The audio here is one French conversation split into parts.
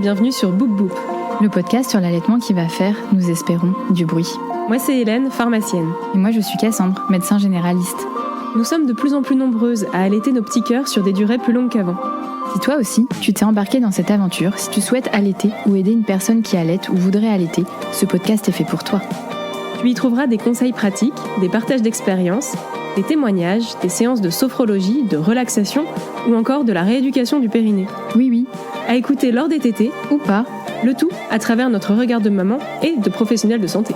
bienvenue sur Boop Boop, le podcast sur l'allaitement qui va faire, nous espérons, du bruit. Moi c'est Hélène, pharmacienne. Et moi je suis Cassandre, médecin généraliste. Nous sommes de plus en plus nombreuses à allaiter nos petits cœurs sur des durées plus longues qu'avant. Si toi aussi, tu t'es embarqué dans cette aventure, si tu souhaites allaiter ou aider une personne qui allaite ou voudrait allaiter, ce podcast est fait pour toi. Tu y trouveras des conseils pratiques, des partages d'expériences, des témoignages, des séances de sophrologie, de relaxation ou encore de la rééducation du périnée. Oui, à écouter lors des tétés ou pas, le tout à travers notre regard de maman et de professionnels de santé.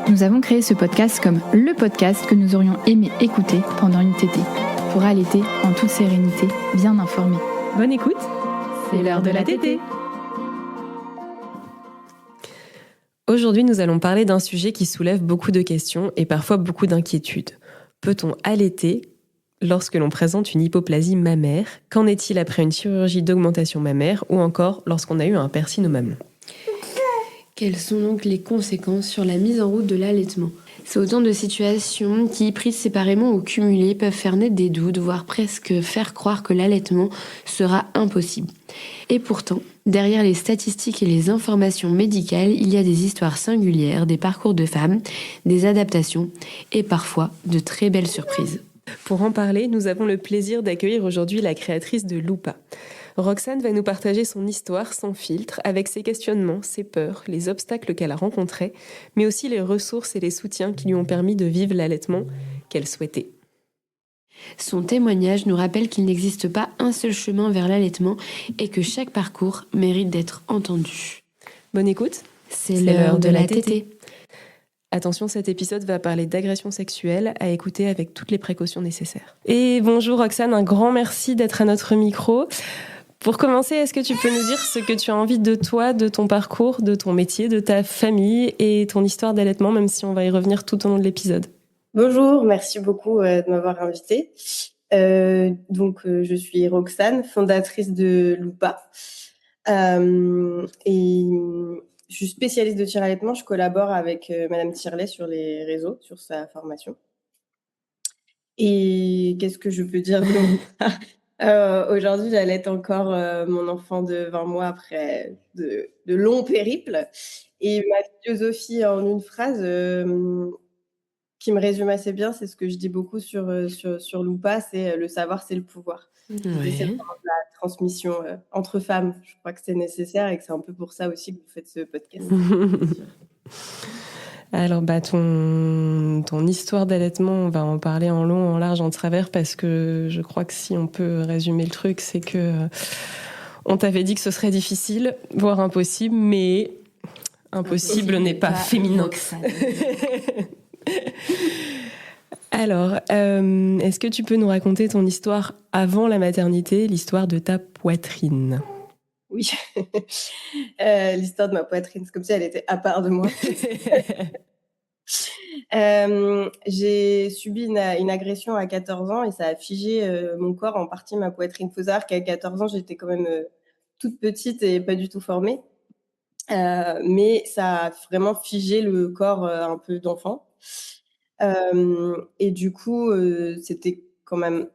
Nous avons créé ce podcast comme le podcast que nous aurions aimé écouter pendant une tétée, pour allaiter en toute sérénité, bien informé. Bonne écoute, c'est l'heure de la tétée. Aujourd'hui, nous allons parler d'un sujet qui soulève beaucoup de questions et parfois beaucoup d'inquiétudes. Peut-on allaiter lorsque l'on présente une hypoplasie mammaire? Qu'en est-il après une chirurgie d'augmentation mammaire ou encore lorsqu'on a eu un piercing au mamelon? Quelles sont donc les conséquences sur la mise en route de l'allaitement? C'est autant de situations qui, prises séparément ou cumulées, peuvent faire naître des doutes, voire presque faire croire que l'allaitement sera impossible. Et pourtant, derrière les statistiques et les informations médicales, il y a des histoires singulières, des parcours de femmes, des adaptations et parfois de très belles surprises. Pour en parler, nous avons le plaisir d'accueillir aujourd'hui la créatrice de Loupa. Roxane va nous partager son histoire sans filtre, avec ses questionnements, ses peurs, les obstacles qu'elle a rencontrés, mais aussi les ressources et les soutiens qui lui ont permis de vivre l'allaitement qu'elle souhaitait. Son témoignage nous rappelle qu'il n'existe pas un seul chemin vers l'allaitement et que chaque parcours mérite d'être entendu. Bonne écoute, c'est l'heure de la tétée. Attention, cet épisode va parler d'agression sexuelle, à écouter avec toutes les précautions nécessaires. Et bonjour Roxane, un grand merci d'être à notre micro. Pour commencer, est-ce que tu peux nous dire ce que tu as envie de toi, de ton parcours, de ton métier, de ta famille et ton histoire d'allaitement, même si on va y revenir tout au long de l'épisode? Bonjour, merci beaucoup de m'avoir invitée. Je suis Roxane, fondatrice de Loupa. Et je suis spécialiste de tir-allaitement. Je collabore avec Madame Tirlet sur les réseaux, sur sa formation. Et qu'est-ce que je peux dire aujourd'hui, j'allaite encore mon enfant de 20 mois après de longs périples. Et ma philosophie en une phrase qui me résume assez bien, c'est ce que je dis beaucoup sur Loupa, c'est le savoir, c'est le pouvoir. Ouais. C'est vraiment de la transmission entre femmes. Je crois que c'est nécessaire et que c'est un peu pour ça aussi que vous faites ce podcast. Alors, ton histoire d'allaitement, on va en parler en long, en large, en travers, parce que je crois que si on peut résumer le truc, c'est que on t'avait dit que ce serait difficile, voire impossible, mais impossible n'est pas féminin. Alors, est-ce que tu peux nous raconter ton histoire avant la maternité, l'histoire de ta poitrine? Oui, l'histoire de ma poitrine, c'est comme si elle était à part de moi. J'ai subi une agression à 14 ans et ça a figé mon corps, en partie ma poitrine. Il faut savoir qu'à 14 ans, j'étais quand même toute petite et pas du tout formée. Mais ça a vraiment figé le corps un peu d'enfant. Et du coup, c'était quand même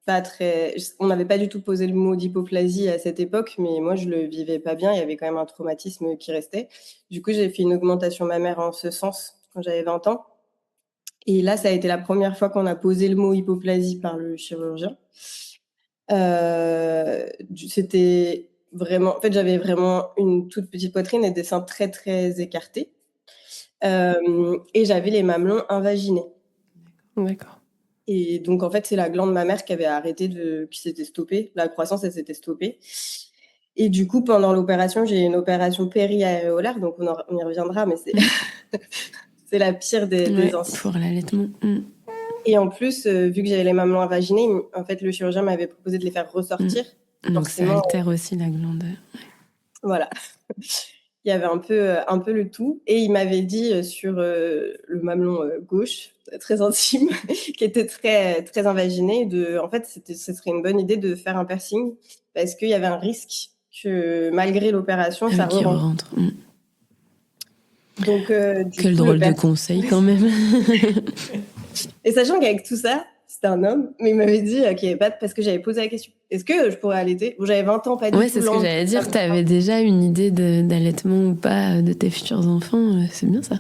pas très... On n'avait pas du tout posé le mot d'hypoplasie à cette époque, mais moi, je le vivais pas bien. Il y avait quand même un traumatisme qui restait. Du coup, j'ai fait une augmentation mammaire en ce sens quand j'avais 20 ans. Et là, ça a été la première fois qu'on a posé le mot hypoplasie par le chirurgien. C'était vraiment... En fait, j'avais vraiment une toute petite poitrine et des seins très, très écartés. Et j'avais les mamelons invaginés. D'accord. Et donc, en fait, c'est la glande mammaire qui avait qui s'était stoppée. La croissance, elle s'était stoppée. Et du coup, pendant l'opération, j'ai une opération périaréolaire, donc on y reviendra, mais c'est la pire des incidents. Pour l'allaitement. Et en plus, vu que j'avais les mamelons invaginés, en fait, le chirurgien m'avait proposé de les faire ressortir. Donc, ça altère aussi la glande. Voilà. Il y avait un peu le tout. Et il m'avait dit sur le mamelon gauche, très intime, qui était très, très invaginé, en fait, ce serait une bonne idée de faire un piercing parce qu'il y avait un risque que malgré l'opération, ça rentre. Donc, quel drôle de conseil quand même. Et sachant qu'avec tout ça, c'était un homme, mais il m'avait dit qu'il n'y avait pas parce que j'avais posé la question. Est-ce que je pourrais allaiter? Bon, j'avais 20 ans, pas du tout. Ouais, c'est ce que j'allais dire. Tu avais déjà une idée d'allaitement ou pas de tes futurs enfants. C'est bien ça.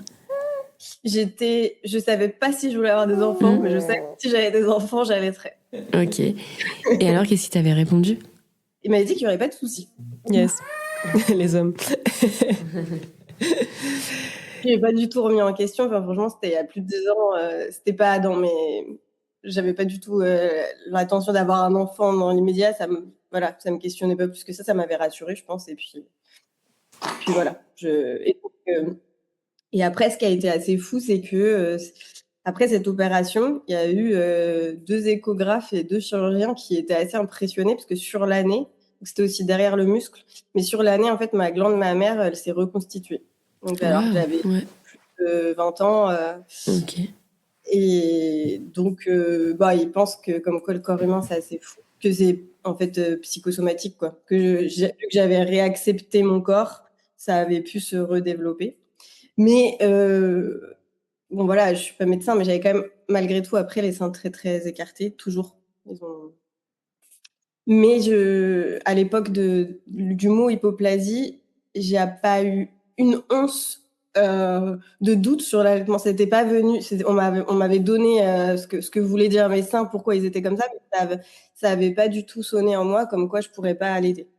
Je savais pas si je voulais avoir des enfants, mais je savais que si j'avais des enfants, j'allaiterais. Ok. Et alors, qu'est-ce qu'il t'avait répondu? Il m'avait dit qu'il n'y aurait pas de souci. Yes. Les hommes. Je n'ai pas du tout remis en question. Enfin, franchement, c'était il y a plus de 10 ans. C'était pas dans mes. J'avais pas du tout l'intention d'avoir un enfant dans l'immédiat. Ça me questionnait pas plus que ça. Ça m'avait rassurée, je pense. Et puis voilà. Et après, ce qui a été assez fou, c'est que après cette opération, il y a eu 2 échographes et 2 chirurgiens qui étaient assez impressionnés parce que sur l'année, c'était aussi derrière le muscle, mais sur l'année, en fait, ma glande mammaire, elle s'est reconstituée. Donc, alors que j'avais plus de 20 ans. Ok. Et donc, ils pensent que comme quoi le corps humain, c'est assez fou, que c'est en fait psychosomatique, quoi. Vu que j'avais réaccepté mon corps, ça avait pu se redévelopper. Mais bon, voilà, je suis pas médecin, mais j'avais quand même, malgré tout, après, les seins très, très écartés, toujours. Mais à l'époque du mot hypoplasie, j'ai pas eu une once de doute sur l'allaitement. C'était pas venu. On m'avait donné ce que voulait dire mes seins, pourquoi ils étaient comme ça, mais ça avait pas du tout sonné en moi comme quoi je pourrais pas allaiter.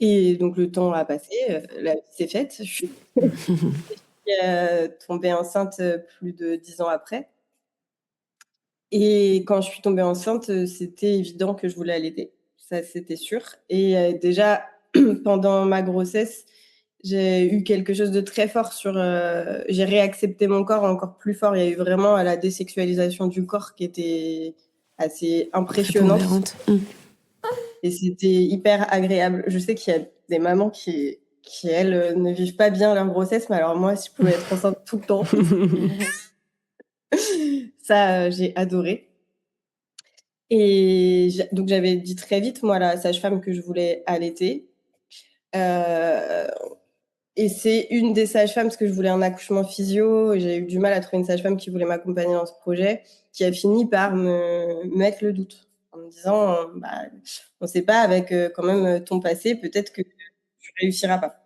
Et donc le temps a passé, la vie s'est faite. Je suis tombée enceinte plus de 10 ans après. Et quand je suis tombée enceinte, c'était évident que je voulais allaiter. Ça, c'était sûr. Et déjà, pendant ma grossesse, j'ai eu quelque chose de très fort j'ai réaccepté mon corps encore plus fort. Il y a eu vraiment la désexualisation du corps qui était assez impressionnante. Et c'était hyper agréable. Je sais qu'il y a des mamans qui elles, ne vivent pas bien leur grossesse, mais alors moi, si je pouvais être enceinte tout le temps, ça, j'ai adoré. Et donc, j'avais dit très vite, moi, à la sage-femme, que je voulais allaiter. Et c'est une des sages-femmes, parce que je voulais un accouchement physio, et j'ai eu du mal à trouver une sage-femme qui voulait m'accompagner dans ce projet, qui a fini par me mettre le doute, en me disant, on ne sait pas, avec quand même ton passé, peut-être que tu réussiras pas.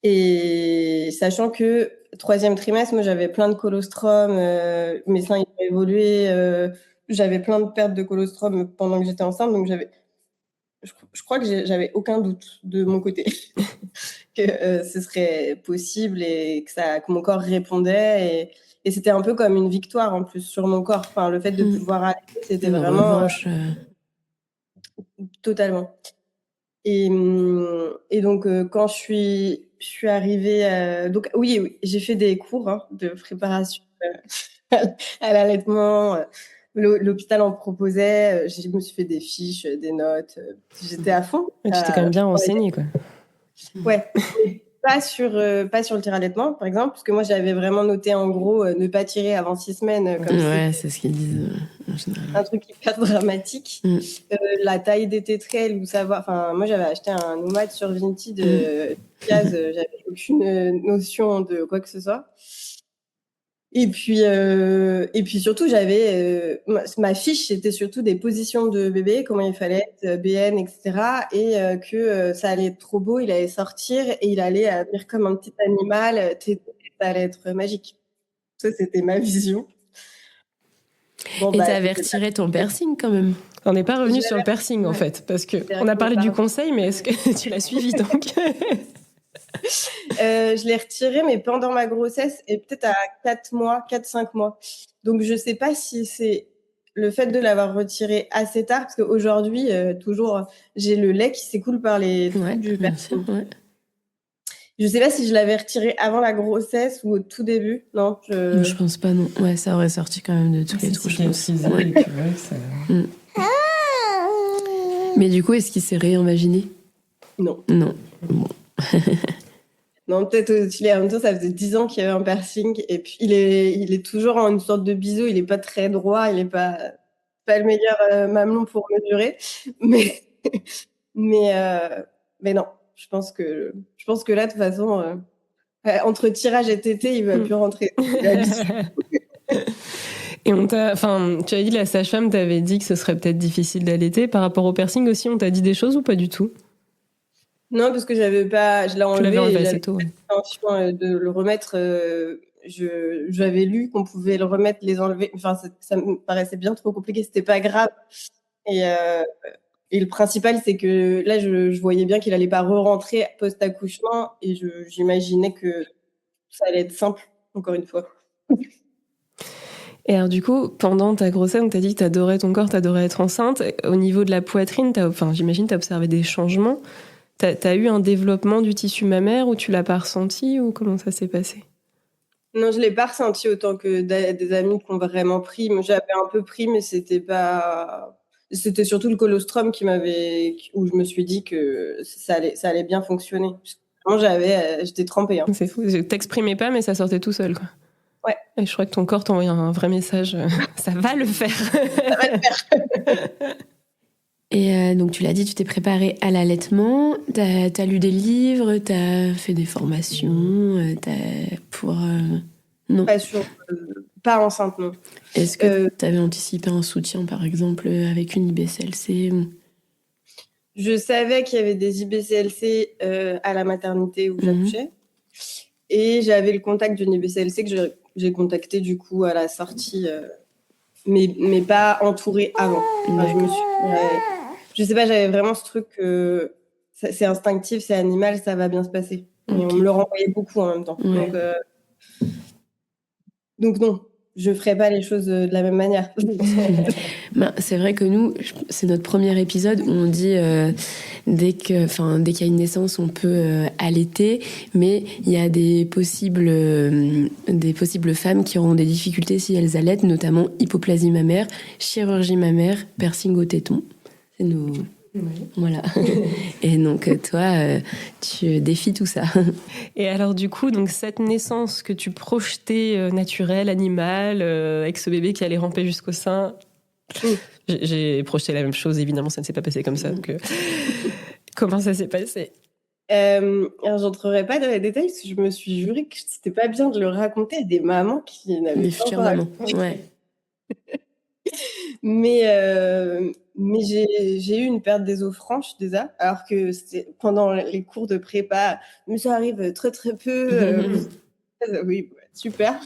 Et sachant que 3e trimestre, moi, j'avais plein de colostrum, mes seins ils ont évolué, j'avais plein de pertes de colostrum pendant que j'étais enceinte, donc je crois que j'avais aucun doute de mon côté que ce serait possible et que mon corps répondait. Et c'était un peu comme une victoire en plus sur mon corps. Enfin, le fait de pouvoir allaiter, c'était vraiment totalement. Et donc, quand je suis arrivée, donc oui, j'ai fait des cours de préparation à l'allaitement. L'hôpital en proposait. Je me suis fait des fiches, des notes. J'étais à fond. Tu t'es quand même bien renseignée, quoi. Ouais. Pas sur le tir-allaitement, par exemple, parce que moi, j'avais vraiment noté en gros ne pas tirer avant 6 semaines. Ouais, c'est ce qu'ils disent en général. Un truc hyper dramatique. La taille des tétrelles, ou savoir. Enfin, moi, j'avais acheté un nomade sur Vinted de gaz. J'avais aucune notion de quoi que ce soit. Et puis surtout, j'avais ma fiche, c'était surtout des positions de bébé, comment il fallait être, BN, etc. Et que ça allait être trop beau, il allait sortir et il allait venir comme un petit animal, ça allait être magique. Ça, c'était ma vision. Bon, et t'avais retiré ton piercing quand même. On n'est pas revenu sur le piercing en fait, parce qu'on a parlé du conseil, mais est-ce que tu l'as suivi donc? Je l'ai retiré, mais pendant ma grossesse et peut-être à 4-5 mois. Donc, je ne sais pas si c'est le fait de l'avoir retiré assez tard, parce qu'aujourd'hui, toujours, j'ai le lait qui s'écoule par les trous du piercing. Je ne sais pas si je l'avais retiré avant la grossesse ou au tout début. Non, je pense pas, non. Ouais, ça aurait sorti quand même de tous les trous. Mais du coup, est-ce qu'il s'est réinvaginé? Non. Non. Bon. Non, peut-être en même temps, ça faisait 10 ans qu'il y avait un piercing. Et puis, il est toujours en une sorte de biseau. Il n'est pas très droit. Il n'est pas le meilleur mamelon pour mesurer. Mais non. Je pense que là, de toute façon, entre tirage et tété, il ne va plus rentrer. Et tu avais dit, la sage-femme t'avait dit que ce serait peut-être difficile d'allaiter. Par rapport au piercing aussi, on t'a dit des choses ou pas du tout? Non, parce que je l'ai enlevé enlevé et assez j'avais tôt. pas l'intention de le remettre. J'avais lu qu'on pouvait le remettre, les enlever. Enfin, ça me paraissait bien trop compliqué, c'était pas grave. Et le principal, c'est que là, je voyais bien qu'il allait pas re-rentrer post-accouchement et j'imaginais que ça allait être simple, encore une fois. Et alors du coup, pendant ta grossesse, tu as dit que tu adorais ton corps, tu adorais être enceinte. Au niveau de la poitrine, j'imagine tu as observé des changements. Tu as eu un développement du tissu mammaire ou tu l'as pas ressenti ou comment ça s'est passé? Non, je l'ai pas ressenti autant que des amis qui ont vraiment pris. Moi, j'avais un peu pris, mais c'était surtout le colostrum où je me suis dit que ça allait bien fonctionner. Vraiment, j'étais trempée. Hein. C'est fou, t'exprimais pas, mais ça sortait tout seul, quoi. Ouais. Et je crois que ton corps t'envoie un vrai message. Ça va le faire. Ça va le faire. Et donc tu l'as dit, tu t'es préparée à l'allaitement, t'as lu des livres, t'as fait des formations, non. Pas sûr, pas enceinte, non. Est-ce que t'avais anticipé un soutien, par exemple, avec une IBCLC? Je savais qu'il y avait des IBCLC à la maternité où j'accouchais. Et j'avais le contact d'une IBCLC que j'ai contacté du coup à la sortie, mais pas entourée avant. Je sais pas, j'avais vraiment ce truc que c'est instinctif, c'est animal, ça va bien se passer. Okay. Et on me le renvoyait beaucoup en même temps. Ouais. Donc non, je ferai pas les choses de la même manière. C'est vrai que nous, c'est notre premier épisode où on dit dès qu'il y a une naissance, on peut allaiter, mais il y a des possibles femmes qui auront des difficultés si elles allaitent, notamment hypoplasie mammaire, chirurgie mammaire, piercing au téton. C'est nous. Oui. Voilà. Et donc toi, tu défies tout ça. Et alors du coup, donc cette naissance que tu projetais naturelle, animale, avec ce bébé qui allait ramper jusqu'au sein, j'ai projeté la même chose. Évidemment, ça ne s'est pas passé comme ça. Donc, comment ça s'est passé? Alors, j'entrerai pas dans les détails parce que je me suis juré que c'était pas bien de le raconter à des mamans qui n'avaient pas encore raconté. Ouais. Mais j'ai eu une perte des os franches déjà, alors que c'était pendant les cours de prépa, mais ça arrive très très peu. Oui, super.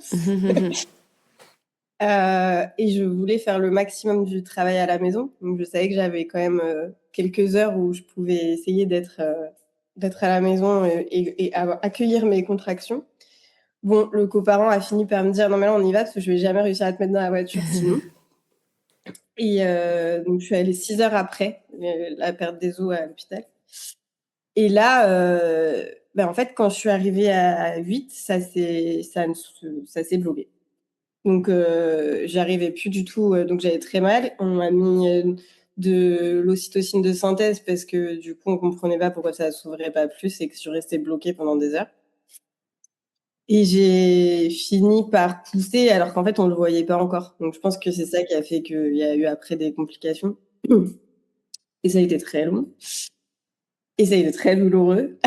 Et je voulais faire le maximum du travail à la maison, donc je savais que j'avais quand même quelques heures où je pouvais essayer d'être à la maison et accueillir mes contractions. Bon, le coparent a fini par me dire non mais là on y va parce que je vais jamais réussir à te mettre dans la voiture sinon. Et donc, je suis allée 6 heures après la perte des os à l'hôpital. Et là, en fait, quand je suis arrivée à 8, ça s'est bloqué. Donc, j'arrivais plus du tout. Donc, j'avais très mal. On m'a mis de l'ocytocine de synthèse parce que du coup, on comprenait pas pourquoi ça s'ouvrait pas plus et que je suis restée bloquée pendant des heures. Et j'ai fini par pousser alors qu'en fait, on ne le voyait pas encore. Donc, je pense que c'est ça qui a fait qu'il y a eu après des complications. Et ça a été très long. Et ça a été très douloureux.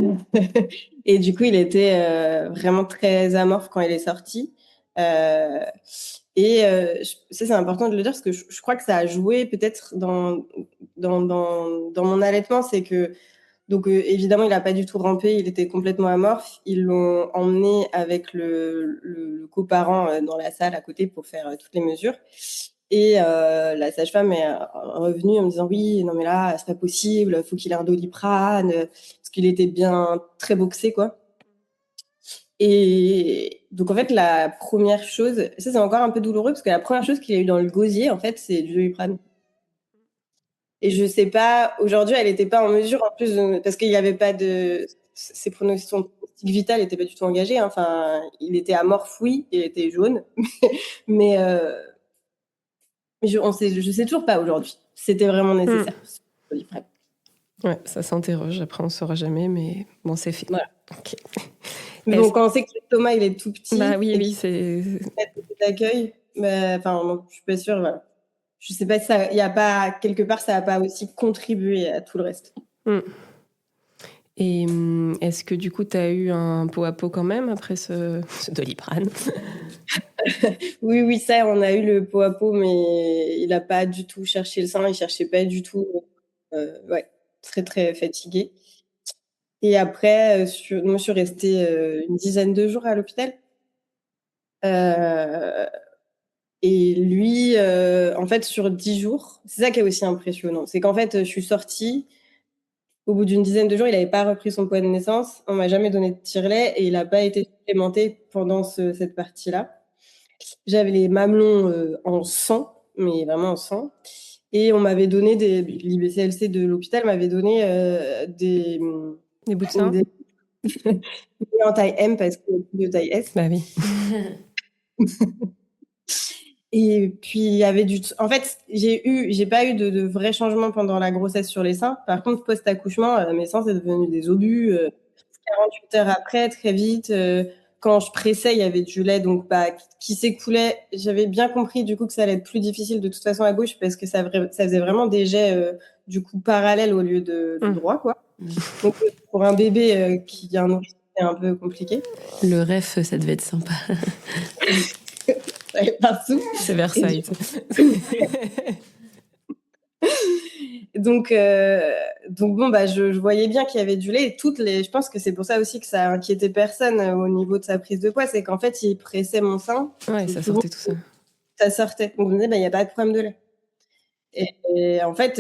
Et du coup, il était vraiment très amorphe quand il est sorti. Ça, c'est important de le dire parce que je crois que ça a joué peut-être dans mon allaitement. C'est que donc évidemment, il n'a pas du tout rampé, il était complètement amorphe. Ils l'ont emmené avec le coparent dans la salle à côté pour faire toutes les mesures. Et la sage-femme est revenue en me disant oui, non mais là, c'est pas possible, faut qu'il ait un Doliprane, parce qu'il était bien très boxé, quoi. Et donc en fait, la première chose, ça c'est encore un peu douloureux, parce que la première chose qu'il a eu dans le gosier, en fait, c'est du Doliprane. Et je sais pas, aujourd'hui, elle n'était pas en mesure, en plus, parce qu'il n'y avait pas ses pronostics vitaux n'étaient pas du tout engagés. Hein. Enfin, il était amorphe, oui, il était jaune. Mais je sais toujours pas aujourd'hui. C'était vraiment nécessaire. Ouais, ça s'interroge. Après, on ne saura jamais, mais bon, c'est fait. Voilà. Okay. Mais bon, quand on sait que l'estomac, il est tout petit. Bah oui, c'est. D'accueil, je suis pas sûre, voilà. Je sais pas si ça, il y a pas quelque part, ça n'a pas aussi contribué à tout le reste. Et est-ce que du coup, tu as eu un pot à pot quand même après ce Doliprane? Oui, ça, on a eu le pot à pot, mais il n'a pas du tout cherché le sein, il cherchait pas du tout. Ouais, très, très fatigué. Et après, moi, je suis restée une dizaine de jours à l'hôpital. Euh, et lui, en fait, sur 10 jours, c'est ça qui est aussi impressionnant. C'est qu'en fait, je suis sortie. Au bout d'une dizaine de jours, il n'avait pas repris son poids de naissance. On m'a jamais donné de tire-lait et il n'a pas été supplémenté pendant cette partie-là. J'avais les mamelons en sang, mais vraiment en sang. Et on m'avait donné l'IBCLC de l'hôpital m'avait donné des Des bouts de sein. des en taille M parce qu'il y a plus de taille S. Bah oui. Et puis il y avait en fait, j'ai pas eu de vrais changements pendant la grossesse sur les seins. Par contre, post-accouchement, mes seins c'est devenu des obus 48 heures après, très vite. Quand je pressais, il y avait du lait donc qui s'écoulait. J'avais bien compris du coup que ça allait être plus difficile de toute façon à gauche parce que ça faisait vraiment des jets du coup parallèles au lieu de droit quoi. Donc pour un bébé qui a un nourrisson, c'est un peu compliqué. Le ref, ça devait être sympa. Ça allait partout. C'est Versailles. Donc bon, je voyais bien qu'il y avait du lait. Et je pense que c'est pour ça aussi que ça inquiétait personne au niveau de sa prise de poids, c'est qu'en fait, il pressait mon sein. Ouais, ça sortait tout ça. Ça sortait. Donc on me disait, il n'y a pas de problème de lait. Et en fait,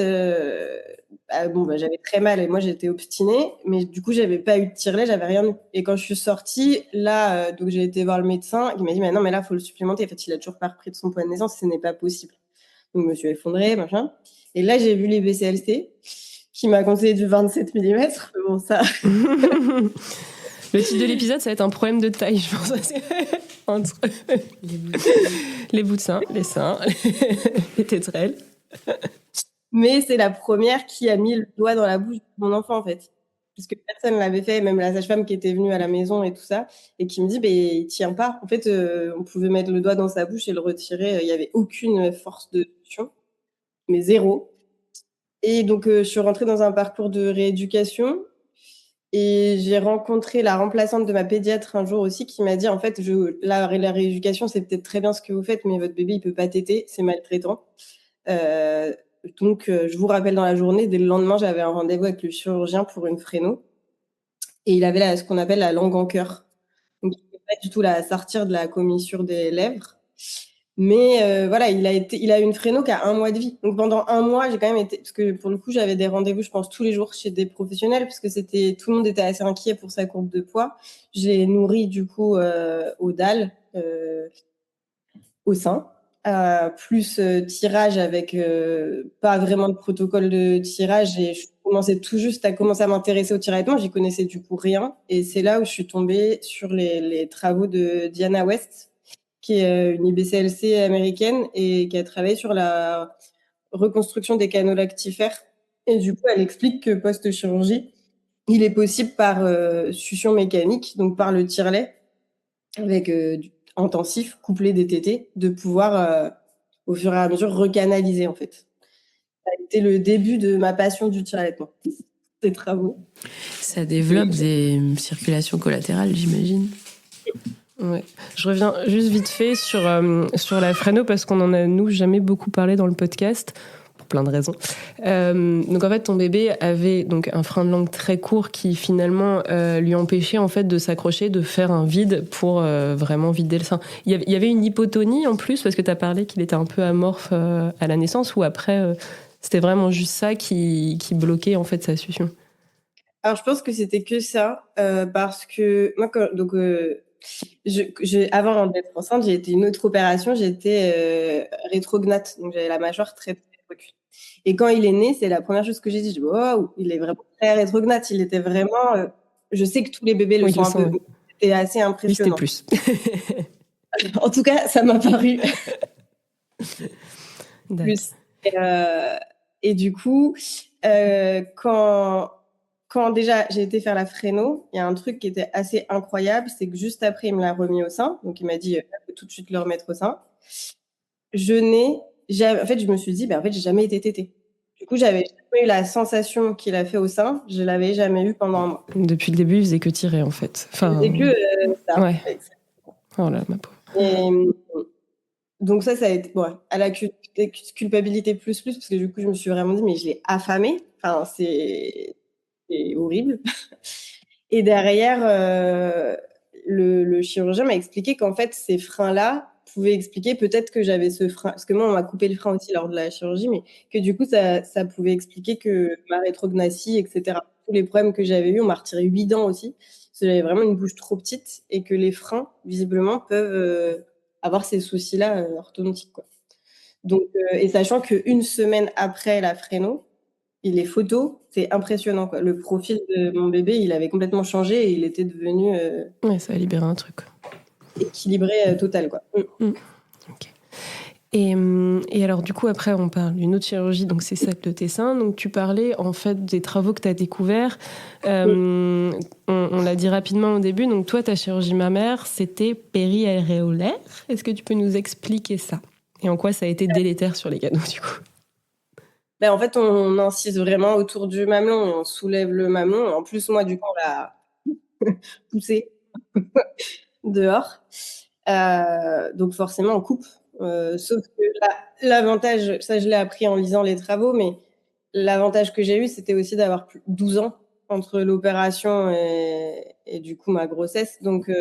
j'avais très mal et moi j'étais obstinée, mais du coup j'avais pas eu de tire-lait, j'avais rien eu. Et quand je suis sortie, là, donc j'ai été voir le médecin, il m'a dit, mais non, mais là, il faut le supplémenter. En fait, il a toujours pas repris de son poids de naissance, ce n'est pas possible. Donc je me suis effondrée, machin. Et là, j'ai vu les BCLC qui m'a conseillé du 27 mm. Bon, ça. Le titre de l'épisode, ça va être un problème de taille, je pense. Entre les bouts de sein, les seins, les tétrelles. Mais c'est la première qui a mis le doigt dans la bouche de mon enfant, en fait. Puisque personne ne l'avait fait, même la sage-femme qui était venue à la maison et tout ça, et qui me dit, il tient pas. En fait, on pouvait mettre le doigt dans sa bouche et le retirer. Il n'y avait aucune force de succion, mais zéro. Et donc, je suis rentrée dans un parcours de rééducation. Et j'ai rencontré la remplaçante de ma pédiatre un jour aussi qui m'a dit, en fait, la rééducation, c'est peut-être très bien ce que vous faites, mais votre bébé, il peut pas téter, c'est maltraitant. Donc, je vous rappelle dans la journée, dès le lendemain, j'avais un rendez-vous avec le chirurgien pour une fréno. Et il avait ce qu'on appelle la langue en cœur. Donc, il ne pouvait pas du tout la sortir de la commissure des lèvres. Mais voilà, il a eu une fréno qui a 1 mois de vie. Donc pendant 1 mois, j'ai quand même été, parce que pour le coup, j'avais des rendez-vous, je pense, tous les jours chez des professionnels, parce que tout le monde était assez inquiet pour sa courbe de poids. Je l'ai nourri du coup au DAL, au sein, plus tirage avec pas vraiment de protocole de tirage. Et je commençais tout juste à commencer à m'intéresser au tir-allaitement. J'y connaissais du coup rien. Et c'est là où je suis tombée sur les travaux de Diana West, qui est une IBCLC américaine et qui a travaillé sur la reconstruction des canaux lactifères. Et du coup, elle explique que post-chirurgie, il est possible par succion mécanique, donc par le tire-lait, avec intensif, couplé des tétés, de pouvoir, au fur et à mesure, recanaliser, en fait. Ça a été le début de ma passion du tire-allaitement, ces travaux. Ça développe des circulations collatérales, j'imagine. Ouais. Je reviens juste vite fait sur la fréno parce qu'on en a, nous, jamais beaucoup parlé dans le podcast, pour plein de raisons. Donc en fait, ton bébé avait donc un frein de langue très court qui finalement lui empêchait en fait de s'accrocher, de faire un vide pour vraiment vider le sein. Il y avait une hypotonie en plus parce que tu as parlé qu'il était un peu amorphe à la naissance, ou après c'était vraiment juste ça qui bloquait en fait sa succion. Alors je pense que c'était que ça parce que moi avant d'être enceinte, j'ai été une autre opération, j'étais rétrognate, donc j'avais la mâchoire très, très reculée. Et quand il est né, c'est la première chose que j'ai dit, je dis, oh, il est vraiment très rétrognate, il était vraiment, je sais que tous les bébés le sont un peu, c'était assez impressionnant. Oui, c'était plus. En tout cas, ça m'a paru plus. Et du coup, quand déjà j'ai été faire la fréno, il y a un truc qui était assez incroyable, c'est que juste après, il me l'a remis au sein. Donc, il m'a dit, faut tout de suite le remettre au sein. En fait, je me suis dit, en fait, j'ai jamais été tétée. Du coup, j'avais jamais eu la sensation qu'il a fait au sein. Je l'avais jamais eu pendant 1 mois. Depuis le début, il faisait que tirer, en fait. Il faisait que ça. Ouais. Oh là, ma pauvre. Donc ça a été à la culpabilité plus, parce que du coup, je me suis vraiment dit: «Mais je l'ai affamé». Enfin, c'est horrible. Et derrière, le chirurgien m'a expliqué qu'en fait, ces freins-là pouvaient expliquer peut-être que j'avais ce frein, parce que moi, on m'a coupé le frein aussi lors de la chirurgie, mais que du coup, ça pouvait expliquer que ma rétrognathissie, et cetera, tous les problèmes que j'avais eus, on m'a retiré 8 dents aussi, parce que j'avais vraiment une bouche trop petite et que les freins, visiblement, peuvent, avoir ces soucis-là, orthodontiques, quoi. Donc et sachant qu'1 semaine après la fréno et les photos, c'est impressionnant, quoi. Le profil de mon bébé, il avait complètement changé et il était devenu, Ouais, ça a libéré un truc. équilibré, total, quoi. Ok. Et alors, du coup, après, on parle d'une autre chirurgie, donc c'est celle de tes seins. Donc, tu parlais, en fait, des travaux que tu as découverts. On l'a dit rapidement au début. Donc, toi, ta chirurgie mammaire, c'était périaréolaire. Est-ce que tu peux nous expliquer ça? Et en quoi ça a été délétère sur les canaux, du coup? Ben, en fait, on incise vraiment autour du mamelon et on soulève le mamelon. En plus, moi, du coup, on l'a poussé dehors. Donc forcément, on coupe. Sauf que l'avantage, ça, je l'ai appris en lisant les travaux, mais l'avantage que j'ai eu, c'était aussi d'avoir 12 ans entre l'opération et du coup ma grossesse. Donc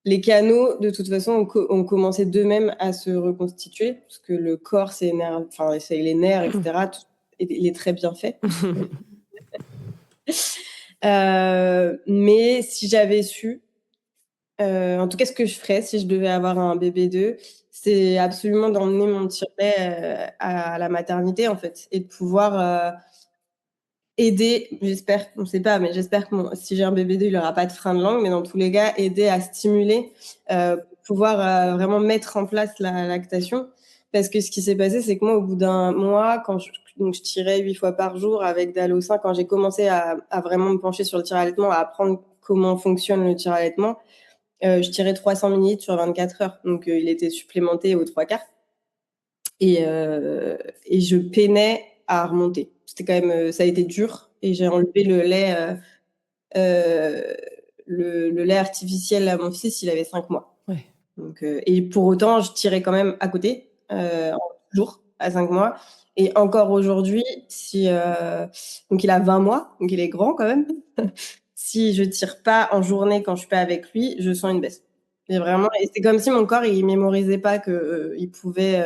les canaux, de toute façon, ont commencé d'eux-mêmes à se reconstituer, parce que le corps, c'est les nerfs, etc. Tout, il est très bien fait. Mais si j'avais su, en tout cas, ce que je ferais si je devais avoir un bébé 2, c'est absolument d'emmener mon tire-lait à la maternité, en fait, et de pouvoir aider, j'espère, on ne sait pas, mais j'espère que si j'ai un bébé 2, il n'aura pas de frein de langue, mais dans tous les cas, aider à stimuler, pour pouvoir vraiment mettre en place la lactation. Parce que ce qui s'est passé, c'est que moi, au bout d'un mois, donc je tirais 8 fois par jour avec dalle au sein, quand j'ai commencé à vraiment me pencher sur le tir-allaitement, à apprendre comment fonctionne le tir-allaitement, je tirais 300 millilitres sur 24 heures. Donc, il était supplémenté aux 3/4. Et je peinais à remonter. C'était quand même, ça a été dur. Et j'ai enlevé le lait, le lait artificiel à mon fils, il avait 5 mois. Ouais. Donc, et pour autant, je tirais quand même à côté, toujours à 5 mois. Et encore aujourd'hui, donc il a 20 mois, donc il est grand quand même. Si je tire pas en journée quand je suis pas avec lui, je sens une baisse. Et vraiment, et c'est comme si mon corps, il mémorisait pas que, il pouvait,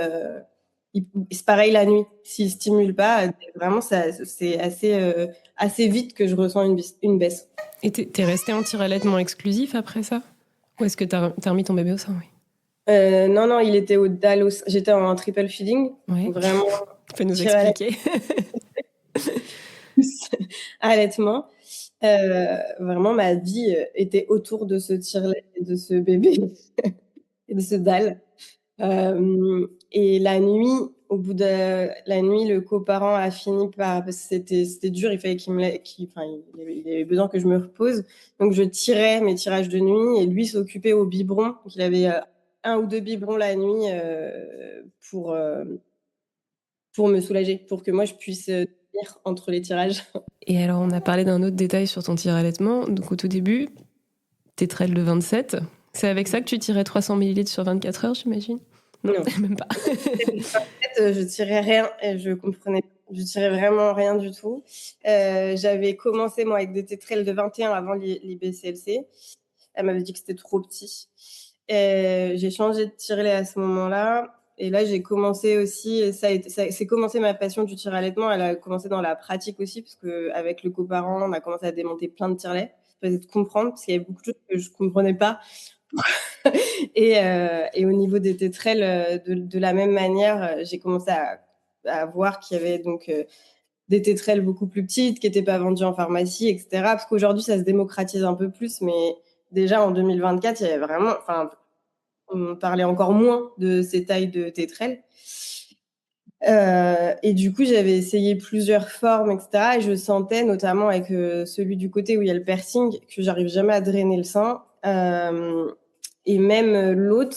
c'est pareil la nuit. S'il stimule pas, vraiment, c'est assez vite que je ressens une baisse. Et t'es restée en tir-allaitement exclusif après ça? Ou est-ce que t'as remis ton bébé au sein? Oui. Non, il était au dalle. J'étais en triple feeding. Ouais. Vraiment. Tu peux nous expliquer? Allaitement. Vraiment, ma vie était autour de ce tire-lait et de ce bébé et de ce dalle. Et la nuit, au bout de la nuit, le coparent a fini par, parce que c'était dur, il fallait il avait besoin que je me repose. Donc je tirais mes tirages de nuit et lui s'occupait au biberon. Donc il avait 1 ou 2 biberons la nuit, pour me soulager, pour que moi je puisse tenir entre les tirages. Et alors, on a parlé d'un autre détail sur ton tir-allaitement. Donc, au tout début, tétrelle de 27. C'est avec ça que tu tirais 300 millilitres sur 24 heures, j'imagine? Non, même pas. En fait, je tirais rien et je tirais vraiment rien du tout. J'avais commencé, moi, avec des tétrelles de 21 avant les BCLC. Elle m'avait dit que c'était trop petit. J'ai changé de tire-lait à ce moment-là. Et là, j'ai commencé aussi, c'est commencé ma passion du tir-allaitement. Elle a commencé dans la pratique aussi, parce qu'avec le coparent, on a commencé à démonter plein de tire-laits. Pour essayer de comprendre, parce qu'il y avait beaucoup de choses que je ne comprenais pas. Et au niveau des tétrelles, de la même manière, j'ai commencé à voir qu'il y avait donc des tétrelles beaucoup plus petites qui n'étaient pas vendues en pharmacie, etc. Parce qu'aujourd'hui, ça se démocratise un peu plus, mais déjà en 2024, il y avait vraiment, on parlait encore moins de ces tailles de tétrelles. Et du coup, j'avais essayé plusieurs formes, etc. Et je sentais, notamment avec celui du côté où il y a le piercing, que j'arrive jamais à drainer le sein. Et même l'autre,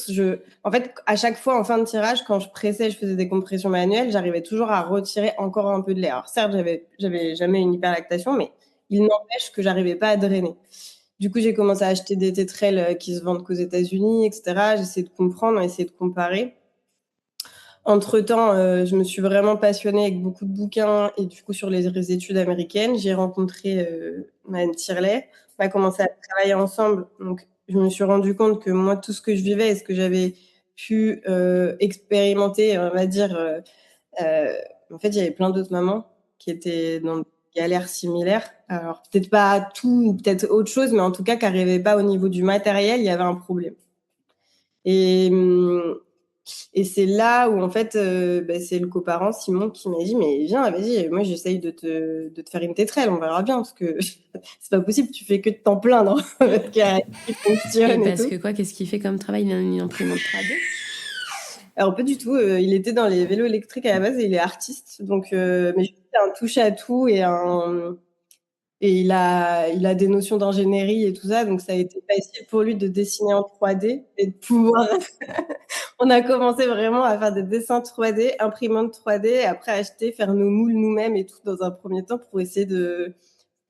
en fait, à chaque fois en fin de tirage, quand je pressais, je faisais des compressions manuelles, j'arrivais toujours à retirer encore un peu de l'air. Alors certes, j'avais jamais une hyperlactation, mais il n'empêche que j'arrivais pas à drainer. Du coup, j'ai commencé à acheter des tétrelles qui se vendent qu'aux États-Unis, etc. J'essaie de comprendre, essayer de comparer. Entre-temps, je me suis vraiment passionnée avec beaucoup de bouquins et du coup sur les études américaines. J'ai rencontré Madame Tirlet. On a commencé à travailler ensemble. Donc, je me suis rendu compte que moi, tout ce que je vivais et ce que j'avais pu expérimenter, on va dire, en fait, il y avait plein d'autres mamans qui étaient dans des galères similaires. Alors, peut-être pas tout, peut-être autre chose, mais en tout cas, qui n'arrivaient pas au niveau du matériel, il y avait un problème. Et, et c'est là où, en fait, c'est le coparent Simon qui m'a dit, mais viens, vas-y, moi, j'essaye de te faire une tétrelle, on verra bien, parce que c'est pas possible, tu fais que de t'en plaindre, votre carré qui Et fonctionne et parce tout. que quoi, qu'est-ce qu'il fait comme travail? Il a une imprimante 3D? Alors, pas du tout, il était dans les vélos électriques à la base et il est artiste, donc, mais juste un touche à tout et il a des notions d'ingénierie et tout ça, donc ça a été facile pour lui de dessiner en 3D et de pouvoir. On a commencé vraiment à faire des dessins 3D, imprimantes 3D, et après acheter, faire nos moules nous-mêmes et tout dans un premier temps pour essayer de.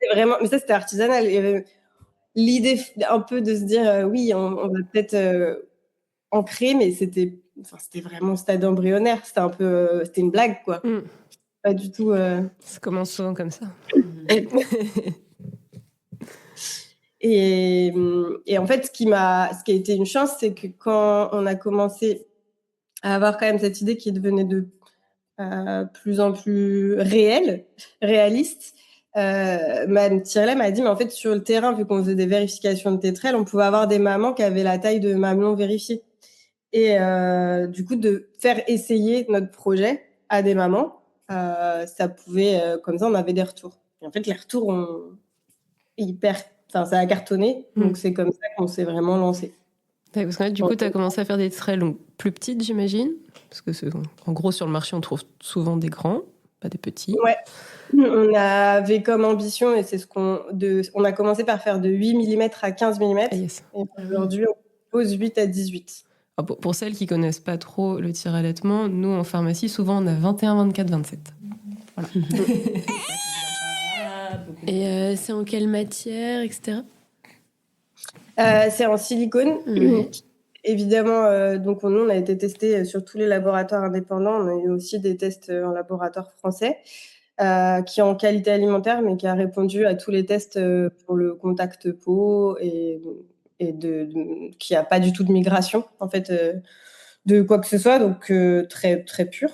C'est vraiment, mais ça c'était artisanal. Il y avait l'idée un peu de se dire oui, on va peut-être en créer, mais c'était vraiment au stade embryonnaire. C'était un peu, c'était une blague quoi. Pas du tout. Ça commence souvent comme ça. Et en fait, ce qui a été une chance, c'est que quand on a commencé à avoir quand même cette idée qui devenait de plus en plus réaliste, Madame Tirlet m'a dit, mais en fait, sur le terrain, vu qu'on faisait des vérifications de tétrelles, on pouvait avoir des mamans qui avaient la taille de mamelon vérifié. Et du coup, de faire essayer notre projet à des mamans, ça pouvait, comme ça, on avait des retours. Et en fait, les retours ça a cartonné. Donc, c'est comme ça qu'on s'est vraiment lancé. Parce que du coup, tu as commencé à faire des tétrelles plus petites, j'imagine. Parce que, en gros, sur le marché, on trouve souvent des grands, pas des petits. Ouais. On avait comme ambition, et c'est on a commencé par faire de 8 mm à 15 mm. Ah, yes. Et aujourd'hui, on pose 8 à 18. Alors, pour celles qui connaissent pas trop le tir-allaitement, nous, en pharmacie, souvent, on a 21, 24, 27. Voilà. Et c'est en quelle matière, etc. C'est en silicone. Évidemment, donc nous, on a été testé sur tous les laboratoires indépendants. On a eu aussi des tests en laboratoire français qui est en qualité alimentaire, mais qui a répondu à tous les tests pour le contact peau et qui a pas du tout de migration en fait de quoi que ce soit, donc très très pur.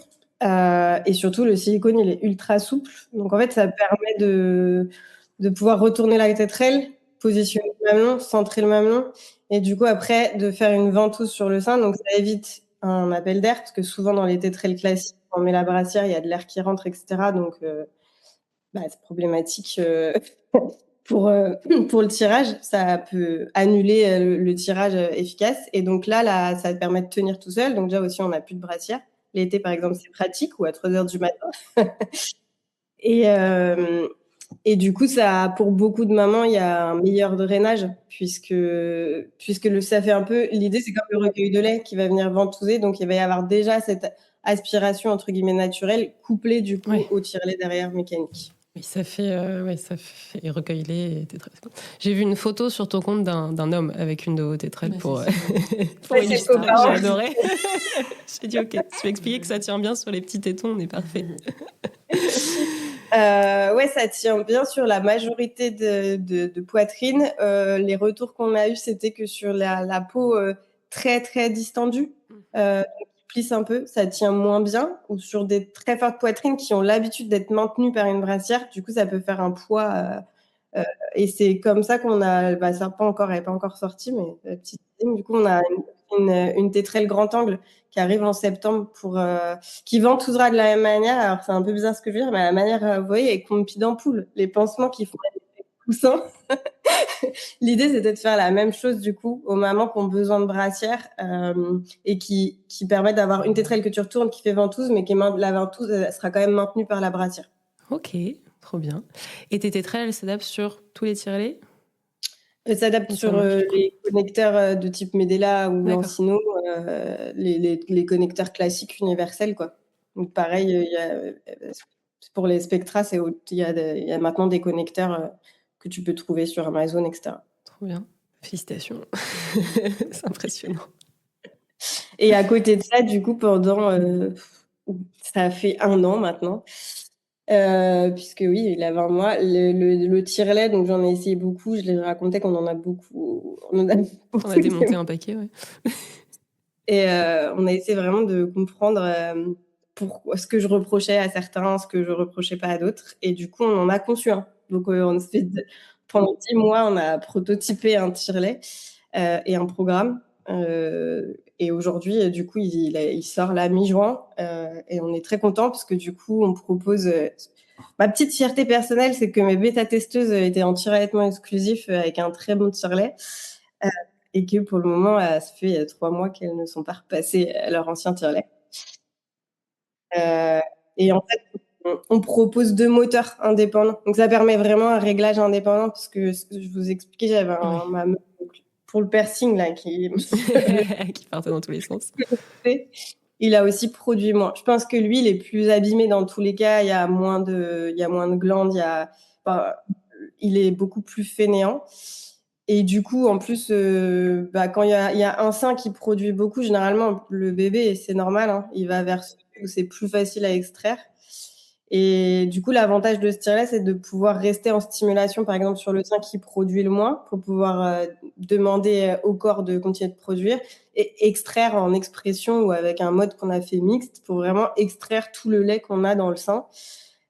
Et surtout, le silicone, il est ultra souple, donc en fait, ça permet de pouvoir retourner la tétrelle, positionner le mamelon, centrer le mamelon, et du coup après de faire une ventouse sur le sein, donc ça évite un appel d'air, parce que souvent dans les tétrelles classiques, quand on met la brassière, il y a de l'air qui rentre, etc. Donc c'est problématique pour le tirage. Ça peut annuler le tirage efficace, et donc là, ça permet de tenir tout seul. Donc déjà aussi, on n'a plus de brassière. L'été, par exemple, c'est pratique, ou à 3h du matin. Et du coup, pour beaucoup de mamans, il y a un meilleur drainage, puisque ça fait un peu. L'idée, c'est comme le recueil de lait qui va venir ventouser, donc il va y avoir déjà cette aspiration entre guillemets naturelle, couplée du coup au tire-lait derrière mécanique. Oui, ça fait recueil-lait. J'ai vu une photo sur ton compte d'un homme avec une de vos tétrelles pour illustrer. J'ai adoré. J'ai dit, ok, tu vas expliquer que ça tient bien sur les petits tétons, on est parfait. Ouais, ça tient bien sur la majorité de poitrine. Les retours qu'on a eus, c'était que sur la peau très, très distendue, qui plisse un peu, ça tient moins bien. Ou sur des très fortes poitrines qui ont l'habitude d'être maintenues par une brassière, du coup, ça peut faire un poids. Et c'est comme ça qu'on a. Ça elle n'est pas encore sortie, mais petite idée. Du coup, on a une tétrelle grand angle qui arrive en septembre qui ventousera de la même manière. Alors, c'est un peu bizarre ce que je veux dire, mais à la manière, vous voyez, avec mon pied d'ampoule, les pansements qui font des coussins. L'idée, c'était de faire la même chose, du coup, aux mamans qui ont besoin de brassière et qui permettent d'avoir une tétrelle que tu retournes, qui fait ventouse, mais la ventouse sera quand même maintenue par la brassière. Ok, trop bien. Et tes tétrelles, elles s'adaptent sur tous les tire-laits ? Elle s'adapte sur les connecteurs de type Medela ou D'accord. Lancino, les connecteurs classiques universels, quoi. Donc pareil, pour les Spectra, il y a maintenant des connecteurs que tu peux trouver sur Amazon, etc. trop bien. Félicitations. C'est impressionnant. Et à côté de ça, du coup, pendant... ça fait 1 an maintenant. Puisque oui, il a 20 mois. Le tire-lait, donc j'en ai essayé beaucoup. Je les racontais qu'on en a beaucoup. On a On a démonté un paquet, ouais. Et on a essayé vraiment de comprendre ce que je reprochais à certains, ce que je reprochais pas à d'autres. Et du coup, on en a conçu un. Donc, pendant 10 mois, on a prototypé un tire-lait et un programme. Et aujourd'hui, du coup, il sort là mi-juin. Et on est très contents parce que du coup, on propose... ma petite fierté personnelle, c'est que mes bêta-testeuses étaient en tire-allaitement exclusif avec un très bon tire-lait. Et que pour le moment, ça fait 3 mois qu'elles ne sont pas repassées à leur ancien tire-lait. Et en fait, on propose 2 moteurs indépendants. Donc ça permet vraiment un réglage indépendant parce que je vous expliquais, j'avais ma meuf pour le piercing là qui qui partait dans tous les sens. il a aussi produit moins. Je pense que lui, il est plus abîmé dans tous les cas. Il y a moins de glandes. Il est beaucoup plus fainéant. Et du coup, en plus, quand il y a un sein qui produit beaucoup, généralement, le bébé, c'est normal, hein, il va vers celui où c'est plus facile à extraire. Et du coup, l'avantage de ce tire-lait, c'est de pouvoir rester en stimulation, par exemple, sur le sein qui produit le moins, pour pouvoir demander au corps de continuer de produire et extraire en expression ou avec un mode qu'on a fait mixte pour vraiment extraire tout le lait qu'on a dans le sein.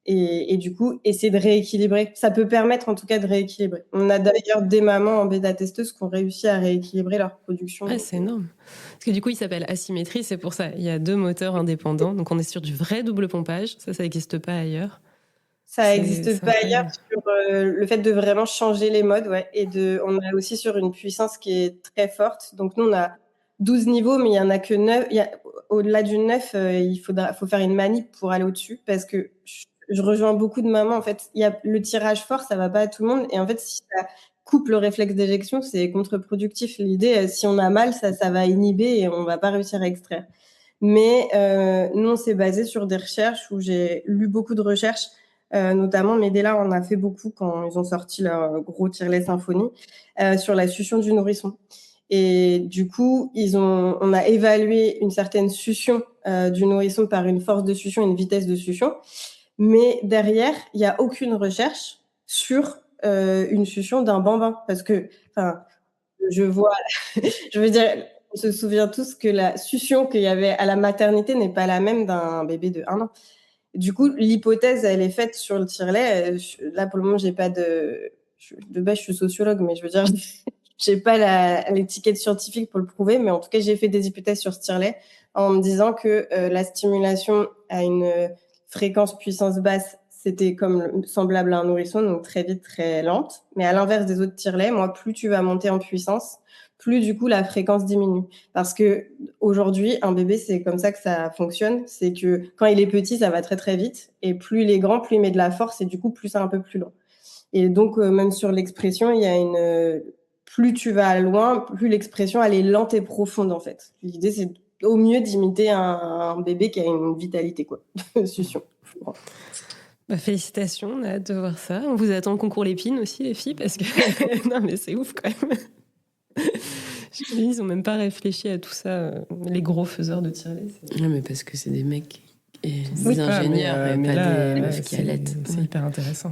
Et du coup, essayer de rééquilibrer. Ça peut permettre en tout cas de rééquilibrer. On a d'ailleurs des mamans en bêta-testeuses qui ont réussi à rééquilibrer leur production. Ah, c'est énorme. Parce que du coup, il s'appelle asymétrie, c'est pour ça. Il y a 2 moteurs indépendants. Donc, on est sur du vrai double pompage. Ça n'existe pas ailleurs. Ça n'existe pas ailleurs sur le fait de vraiment changer les modes. Ouais. On est aussi sur une puissance qui est très forte. Donc, nous, on a 12 niveaux, mais il n'y en a que 9. Au-delà du 9, il faut faire une manip pour aller au-dessus parce que je rejoins beaucoup de mamans. En fait, le tirage fort, ça ne va pas à tout le monde. Et en fait, si ça coupe le réflexe d'éjection, c'est contre-productif. L'idée, si on a mal, ça va inhiber et on ne va pas réussir à extraire. Mais nous, on s'est basé sur des recherches où j'ai lu beaucoup de recherches. Notamment, Medela en a fait beaucoup quand ils ont sorti leur gros tire-lait Symphonie sur la succion du nourrisson. Et du coup, on a évalué une certaine succion du nourrisson par une force de succion et une vitesse de succion. Mais derrière, il n'y a aucune recherche sur une succion d'un bambin. Parce que, je veux dire, on se souvient tous que la succion qu'il y avait à la maternité n'est pas la même d'un bébé de 1 an. Du coup, l'hypothèse, elle est faite sur le tire-lait. Là, pour le moment, j'ai pas de base, je suis sociologue, mais je veux dire, j'ai pas l'étiquette scientifique pour le prouver. Mais en tout cas, j'ai fait des hypothèses sur ce tire-lait en me disant que la stimulation à une fréquence puissance basse, c'était semblable à un nourrisson, donc très vite, très lente. Mais à l'inverse des autres tire-laits, moi, plus tu vas monter en puissance, plus du coup la fréquence diminue. Parce que aujourd'hui, un bébé, c'est comme ça que ça fonctionne. C'est que quand il est petit, ça va très très vite. Et plus il est grand, plus il met de la force et du coup, plus c'est un peu plus lent. Et donc, même sur l'expression, il y a plus tu vas loin, plus l'expression, elle est lente et profonde en fait. L'idée, c'est au mieux d'imiter un bébé qui a une vitalité, quoi. Succion. Félicitations, on a hâte de voir ça. On vous attend au concours Lépine aussi, les filles, parce que non, mais c'est ouf quand même. Ils n'ont même pas réfléchi à tout ça, les gros faiseurs de tire-lait. Non, mais parce que c'est des mecs et des ingénieurs et pas des meufs qui allaitent. C'est hyper intéressant.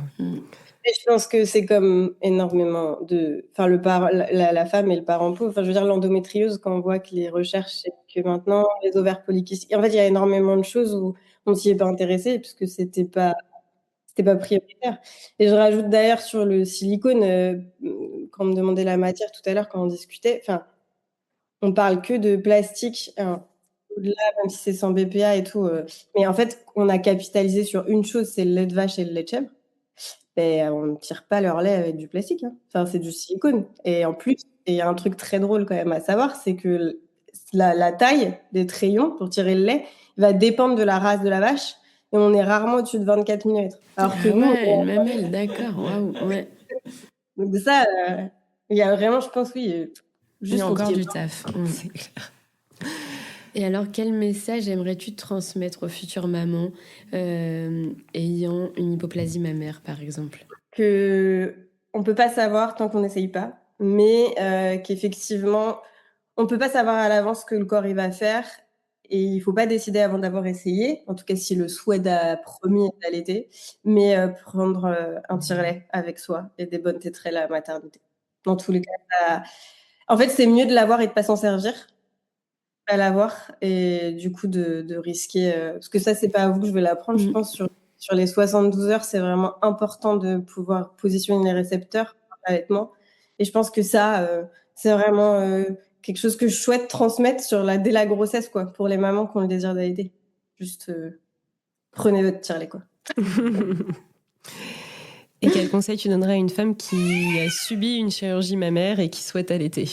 Et je pense que c'est comme énormément la femme et le parent pauvre. Enfin, je veux dire, l'endométriose, quand on voit que les recherches, c'est que maintenant, les ovaires polykystiques. En fait, il y a énormément de choses où on s'y est pas intéressé puisque c'était pas prioritaire. Et je rajoute d'ailleurs sur le silicone, quand on me demandait la matière tout à l'heure, quand on discutait, on parle que de plastique, hein, au-delà, même si c'est sans BPA et tout. Mais en fait, on a capitalisé sur une chose, c'est le lait de vache et le lait de chèvre. Et on ne tire pas leur lait avec du plastique, hein. Enfin, c'est du silicone. Et en plus, il y a un truc très drôle quand même à savoir, c'est que la taille des trayons pour tirer le lait va dépendre de la race de la vache. Et on est rarement au-dessus de 24 mm. Alors que nous, une mamelle, d'accord. Waouh, ouais. Donc ça, il y a vraiment, je pense, oui, Il y a encore du taf. C'est clair. Et alors, quel message aimerais-tu transmettre aux futures mamans ayant une hypoplasie mammaire, par exemple ? Que on peut pas savoir tant qu'on n'essaye pas. mais qu'effectivement, on ne peut pas savoir à l'avance ce que le corps il va faire et il ne faut pas décider avant d'avoir essayé, en tout cas si le souhait premier est d'allaiter, mais prendre un tire-lait avec soi et des bonnes tételles à la maternité. Dans tous les cas, en fait, c'est mieux de l'avoir et de ne pas s'en servir à l'avoir et du coup de risquer, parce que ça, c'est pas à vous que je vais l'apprendre, je pense, sur les 72 heures, c'est vraiment important de pouvoir positionner les récepteurs pour l'allaitement. Et je pense que ça, c'est vraiment quelque chose que je souhaite transmettre dès la grossesse, quoi, pour les mamans qui ont le désir d'allaiter. Juste prenez votre tire-lait, quoi. Et quel conseil tu donnerais à une femme qui a subi une chirurgie mammaire et qui souhaite allaiter?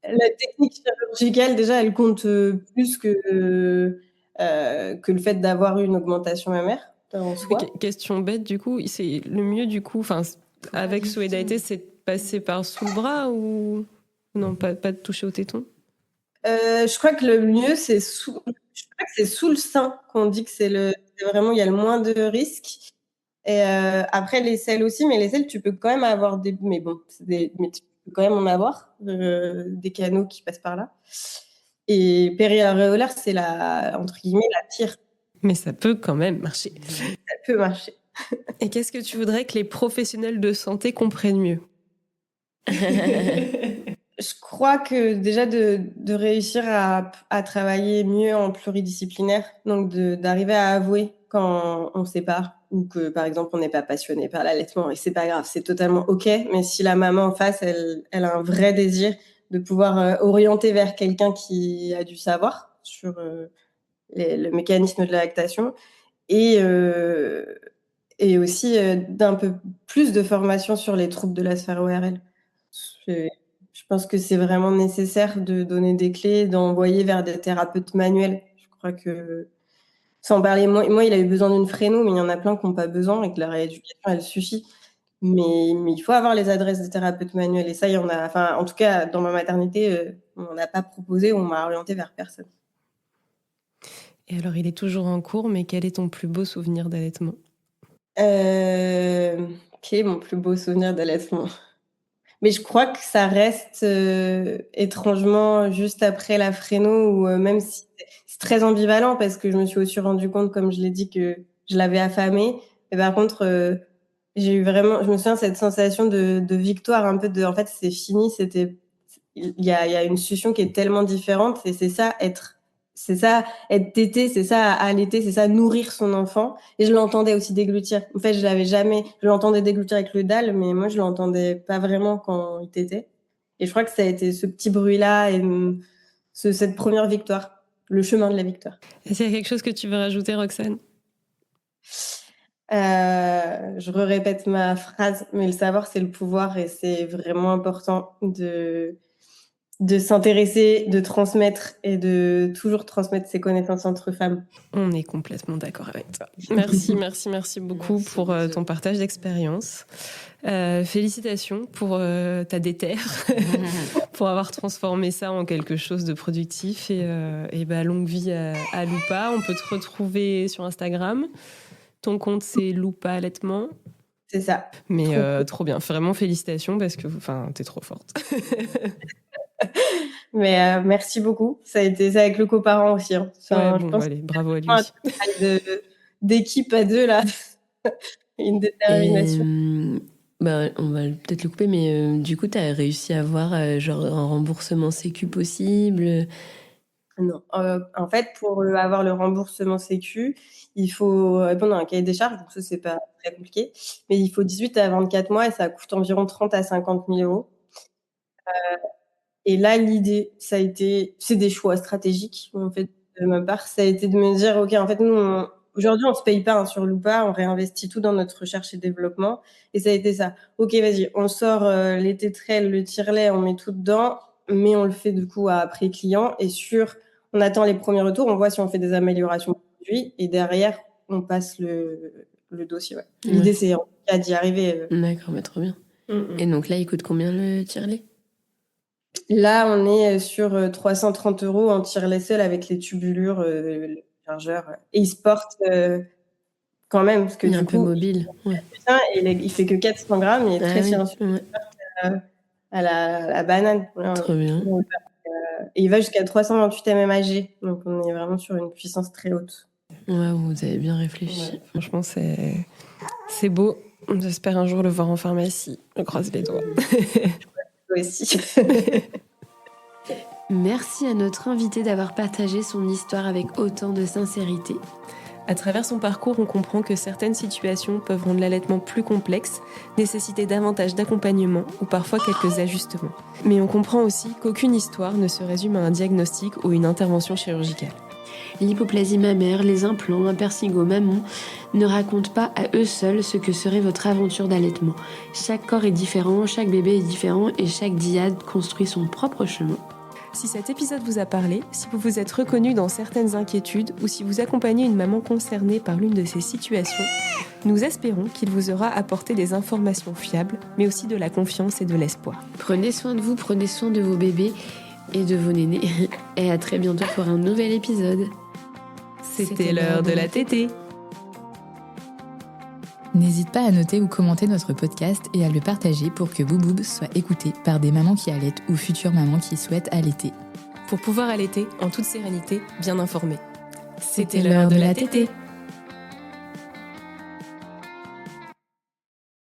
La technique chirurgicale, déjà, elle compte plus que le fait d'avoir une augmentation mammaire en soi. Question bête, du coup, c'est le mieux, du coup, avec souhait d'allaiter, c'est de passer par sous le bras ou non, pas de toucher au téton? Je crois que le mieux, c'est sous le sein qu'on dit que c'est vraiment, il y a le moins de risques. Et après, les selles aussi, mais les selles, tu peux quand même avoir mais bon, mais tu peux quand même en avoir des canaux qui passent par là. Et périaréolaire, c'est entre guillemets, la pire. Mais ça peut quand même marcher. Ça peut marcher. Et qu'est-ce que tu voudrais que les professionnels de santé comprennent mieux? Je crois que déjà de réussir à travailler mieux en pluridisciplinaire, donc d'arriver à avouer quand on ne sait pas ou que, par exemple, on n'est pas passionné par l'allaitement et c'est pas grave, c'est totalement OK. Mais si la maman en face, elle a un vrai désir de pouvoir orienter vers quelqu'un qui a du savoir sur le mécanisme de la lactation et aussi d'un peu plus de formation sur les troubles de la sphère ORL. Je pense que c'est vraiment nécessaire de donner des clés, d'envoyer vers des thérapeutes manuels. Je crois que, sans parler, moi, il a eu besoin d'une fréno, mais il y en a plein qui n'ont pas besoin et que la rééducation, elle suffit. Mais il faut avoir les adresses des thérapeutes manuels. Et ça, il y en a, enfin, en tout cas, dans ma maternité, on n'a pas proposé, on m'a orienté vers personne. Et alors, il est toujours en cours, mais quel est ton plus beau souvenir d'allaitement? Quel est mon plus beau souvenir d'allaitement? Mais je crois que ça reste étrangement juste après la fréno, où même si c'est très ambivalent parce que je me suis aussi rendu compte, comme je l'ai dit, que je l'avais affamé. Et par contre, j'ai eu vraiment, je me souviens, cette sensation de victoire, un peu en fait, c'est fini. Il y a une succion qui est tellement différente et c'est ça, être tété, c'est ça, allaiter, c'est ça, nourrir son enfant. Et je l'entendais aussi déglutir. En fait, je l'entendais déglutir avec le dalle, mais moi, je l'entendais pas vraiment quand il tétait. Et je crois que ça a été ce petit bruit-là et cette première victoire, le chemin de la victoire. Est-ce qu'il y a quelque chose que tu veux rajouter, Roxane? Je répète ma phrase, mais le savoir, c'est le pouvoir et c'est vraiment important de s'intéresser, de transmettre et de toujours transmettre ses connaissances entre femmes. On est complètement d'accord avec toi. Merci beaucoup pour ton partage d'expérience. Félicitations pour ta déterre, pour avoir transformé ça en quelque chose de productif et longue vie à Loupa. On peut te retrouver sur Instagram. Ton compte, c'est Loupa Allaitement. C'est ça. Mais trop bien. Vraiment félicitations parce que t'es trop forte. Mais merci beaucoup. Ça a été ça avec le coparent aussi. Hein. Allez, bravo à lui. Un travail d'équipe à deux là. Une détermination. On va peut-être le couper, mais du coup, tu as réussi à avoir genre un remboursement Sécu possible? Non. En fait, pour avoir le remboursement Sécu, il faut répondre à un cahier des charges, donc ça, c'est pas très compliqué. Mais il faut 18 à 24 mois et ça coûte environ 30 à 50 000 euros. Et là, l'idée, c'est des choix stratégiques, en fait, de ma part. Ça a été de me dire, OK, en fait, nous, aujourd'hui, on se paye pas sur Loupa, on réinvestit tout dans notre recherche et développement. Et ça a été ça. OK, vas-y, on sort les tétrelles, le tire-lait, on met tout dedans, mais on le fait du coup à prix client. Et on attend les premiers retours, on voit si on fait des améliorations produits. Et derrière, on passe le dossier. Ouais. L'idée, c'est en tout cas d'y arriver. D'accord, mais trop bien. Et donc là, il coûte combien le tire-lait? Là, on est sur 330 € en tire-lait seul avec les tubulures, le chargeur. Et il se porte quand même. Parce que il est un peu mobile. Et il fait que 400 grammes, il est très silencieux. à la banane. Trop bien. Et il va jusqu'à 328 mmHg. Donc, on est vraiment sur une puissance très haute. Ouais, vous avez bien réfléchi. Ouais, franchement, c'est beau. J'espère un jour le voir en pharmacie. Je croise les doigts. Toi aussi. Merci à notre invité d'avoir partagé son histoire avec autant de sincérité. À travers son parcours, on comprend que certaines situations peuvent rendre l'allaitement plus complexe, nécessiter davantage d'accompagnement ou parfois quelques ajustements. Mais on comprend aussi qu'aucune histoire ne se résume à un diagnostic ou une intervention chirurgicale. L'hypoplasie mammaire, les implants, un piercing au mamelon ne racontent pas à eux seuls ce que serait votre aventure d'allaitement. Chaque corps est différent, chaque bébé est différent et chaque dyade construit son propre chemin. Si cet épisode vous a parlé, si vous vous êtes reconnu dans certaines inquiétudes ou si vous accompagnez une maman concernée par l'une de ces situations, nous espérons qu'il vous aura apporté des informations fiables, mais aussi de la confiance et de l'espoir. Prenez soin de vous, prenez soin de vos bébés et de vos nénés. Et à très bientôt pour un nouvel épisode. C'était l'heure de la tétée. N'hésite pas à noter ou commenter notre podcast et à le partager pour que Bouboub soit écouté par des mamans qui allaitent ou futures mamans qui souhaitent allaiter. Pour pouvoir allaiter en toute sérénité, bien informée. C'était l'heure de la tétée.